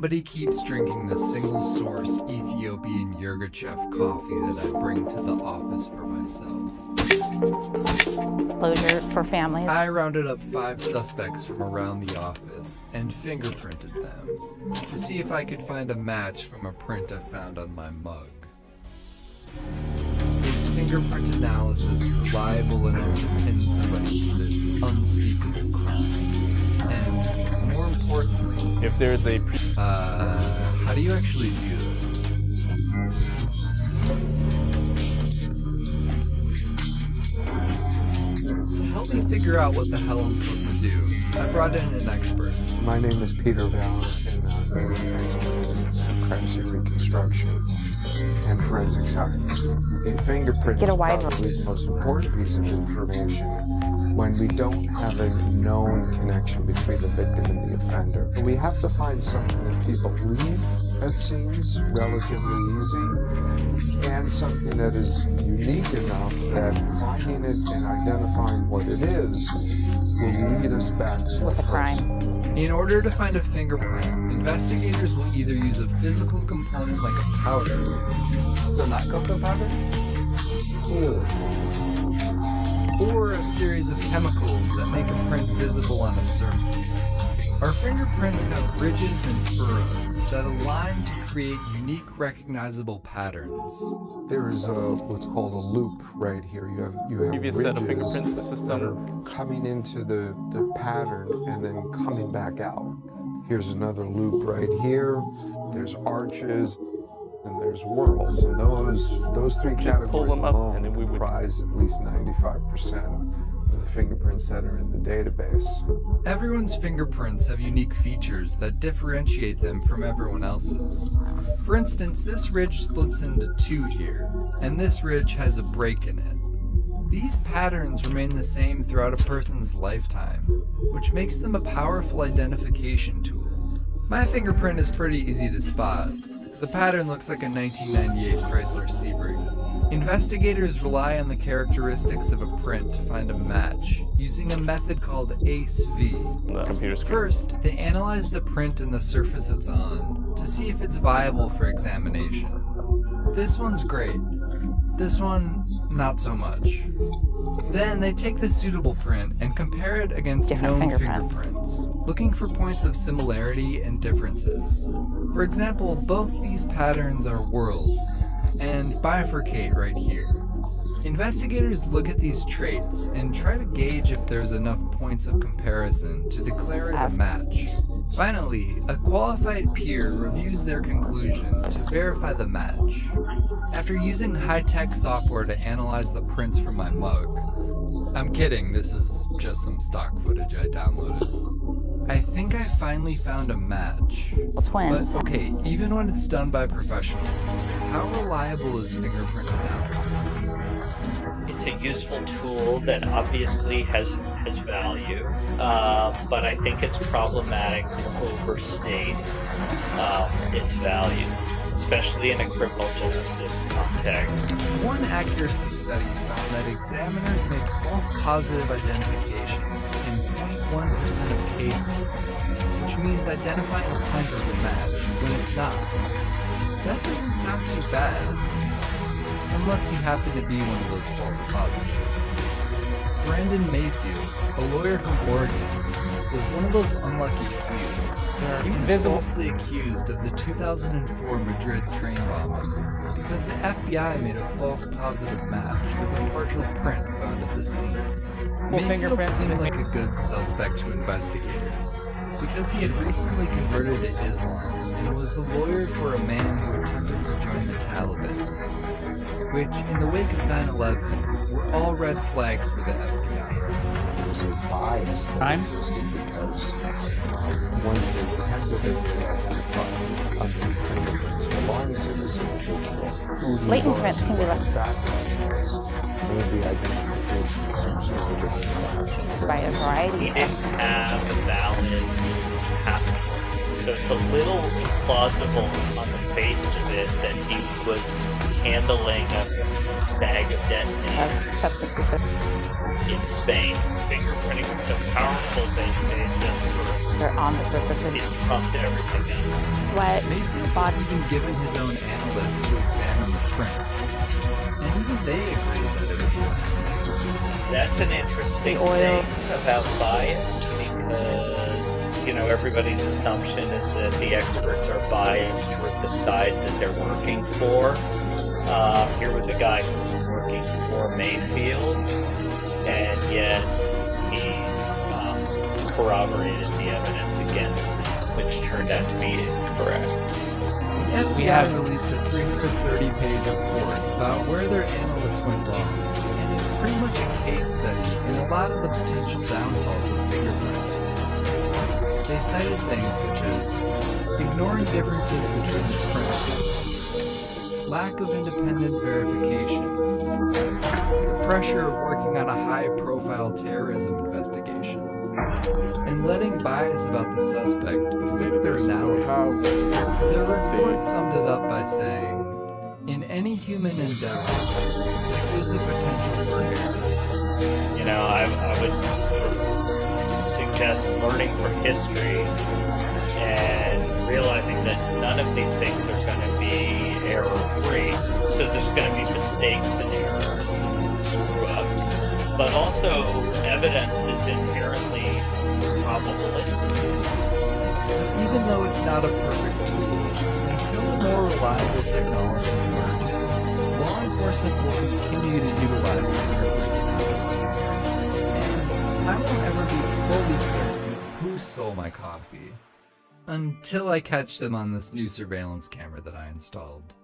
Somebody keeps drinking the single-source Ethiopian Yirgacheffe coffee that I bring to the office for myself. Closure for families. I rounded up 5 suspects from around the office and fingerprinted them to see if I could find a match from a print I found on my mug. Is fingerprint analysis reliable enough to pin somebody to this unspeakable crime? And more importantly, if there's a how do you actually do this? To help me figure out what the hell I'm supposed to do, I brought in an expert. My name is Peter Valentin. I'm an expert in crime scene reconstruction and forensic science. A fingerprint is probably the most important piece of information when we don't have a known connection between the victim and the offender. We have to find something that people leave at scenes relatively easy, and something that is unique enough that finding it and identifying what it is will lead us back to the crime. In order to find a fingerprint, investigators will either use a physical component like a powder, so not cocoa powder, or a series of chemicals that make a print visible on a surface. Our fingerprints have ridges and furrows that align to create unique recognizable patterns. There is what's called a loop right here. You have previous ridges set of fingerprints, the system that are coming into the pattern and then coming back out. Here's another loop right here. There's arches and there's whorls, and those 3 categories alone comprise at least 95% of the fingerprints that are in the database. Everyone's fingerprints have unique features that differentiate them from everyone else's. For instance, this ridge splits into 2 here, and this ridge has a break in it. These patterns remain the same throughout a person's lifetime, which makes them a powerful identification tool. My fingerprint is pretty easy to spot. The pattern looks like a 1998 Chrysler Sebring. Investigators rely on the characteristics of a print to find a match, using a method called ACE-V. First, they analyze the print and the surface it's on, to see if it's viable for examination. This one's great. This one, not so much. Then they take the suitable print and compare it against known fingerprints, looking for points of similarity and differences. For example, both these patterns are whorls, and bifurcate right here. Investigators look at these traits and try to gauge if there's enough points of comparison to declare it a match. Finally, a qualified peer reviews their conclusion to verify the match. After using high-tech software to analyze the prints from my mug, I'm kidding, this is just some stock footage I downloaded, I think I finally found a match. Twins. But okay, even when it's done by professionals, how reliable is fingerprint analysis? It's a useful tool that obviously has value, but I think it's problematic to overstate its value, especially in a criminal justice context. One accuracy study found that examiners make false positive identifications in 0.1% of cases, which means identifying a print as a match when it's not. That doesn't sound too bad. Unless you happen to be one of those false positives. Brandon Mayfield, a lawyer from Oregon, was one of those unlucky few. He was falsely accused of the 2004 Madrid train bombing because the FBI made a false positive match with a partial print found at the scene. Mayfield seemed like a good suspect to investigators because he had recently converted to Islam and was the lawyer for a man who attempted to join the Taliban, which, in the wake of 9/11, were all red flags for the FBI. There was a bias that existed because once they tentatively identified unknown fingerprints belonging to this individual, who he latent was prints and can be what his background was, made the identification seem stronger than the rational. By a variety. He didn't have a valid passport, so it's a little implausible on the face of it that he was handling a bag of detonations substances in Spain. Fingerprinting was so powerful they they're on the surface it pumped everything in. Sweat, Mayfield had even given his own analyst to examine the prints, and even they agreed that it was a match. That's an interesting thing about bias, because, you know, everybody's assumption is that the experts are biased toward the side that they're working for. Here was a guy who was working for Mayfield, and yet he corroborated the evidence against him, which turned out to be incorrect. The FBI released a 330-page report about where their analysts went wrong, and it's pretty much a case study in a lot of the potential downfalls of fingerprinting. They cited things such as ignoring differences between the prints, lack of independent verification, the pressure of working on a high-profile terrorism investigation, and letting bias about the suspect affect their analysis. Their report summed it up by saying, in any human endeavor, there is a potential for error. You know, I would suggest learning from history and realizing that none of these things are going to be error-free. So there's going to be mistakes and errors and screw-ups. But also, evidence is inherently probabilistic. So even though it's not a perfect tool, until a more reliable technology emerges, law enforcement will continue to utilize fingerprint analysis. And I won't ever be fully certain who stole my coffee, until I catch them on this new surveillance camera that I installed.